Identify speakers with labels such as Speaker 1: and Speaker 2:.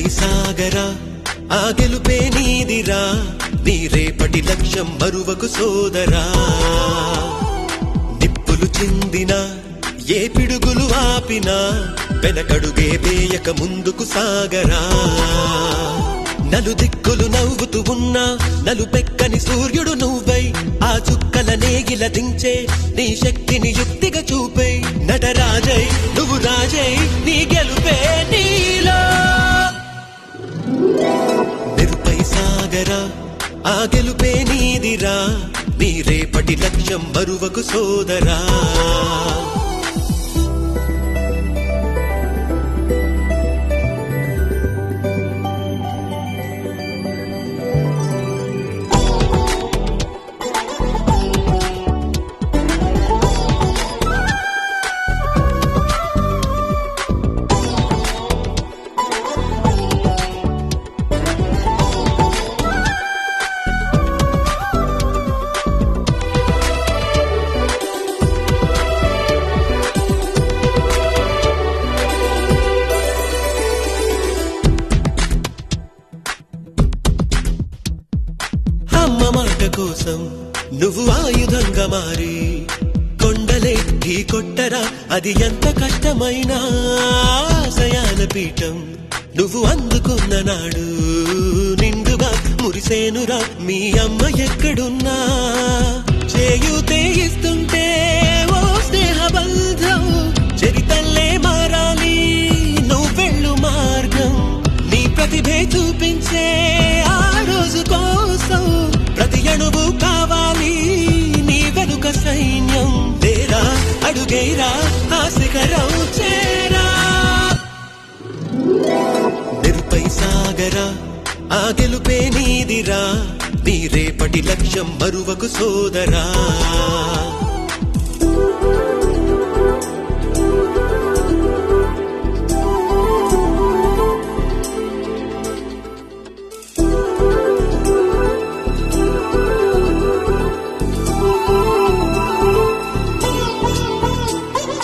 Speaker 1: మెరుపై సాగరా ఆ గెలుపే నీదిరా నీ రేపటి లక్ష్యం మరువకు సోదరా నిప్పులు చిందినా ఏ పిడుగులు ఆపినా వెనకడుగే వేయక ముందుకు సాగరా నలుదిక్కులు నవ్వుతూ ఉన్నా నలుపెక్కని సూర్యుడు నువ్వై ఆ చుక్కల నేగిల దించే నీ శక్తిని యుక్తిగా చూపై నటరాజై నువ్వు రాజై నీ గెలుపే నీలో మెరుపై సాగరా ఆ గెలుపే నీదిరా నీ రేపటి లక్ష్యం మరువకు సోదరా అమ్మ మాట కోసం నువ్వు ఆయుధంగా మారి కొండలే ఢీ కొట్టరా అది ఎంత కష్టమైనా ఆశయాల పీఠం నువ్వు అందుకున్న నాడు నిండుగా మురిసేనురా మీ అమ్మ ఎక్కడున్నా చేయూతే ఇస్తుంటే ఓ స్నేహ బంధం చరితల్లే మారాలి నువ్వెళ్ళు మార్గం నీ ప్రతిభే చూపించే ఆ రోజు కోసం ప్రతి అణువు కావాలి నీ వెనుక సైన్యం తేరా అడుగేరా ఆ శిఖరం చేరా మెరుపై సాగరా ఆ గెలుపే నీదిరా నీ రేపటి లక్ష్యం మరువకు సోదరా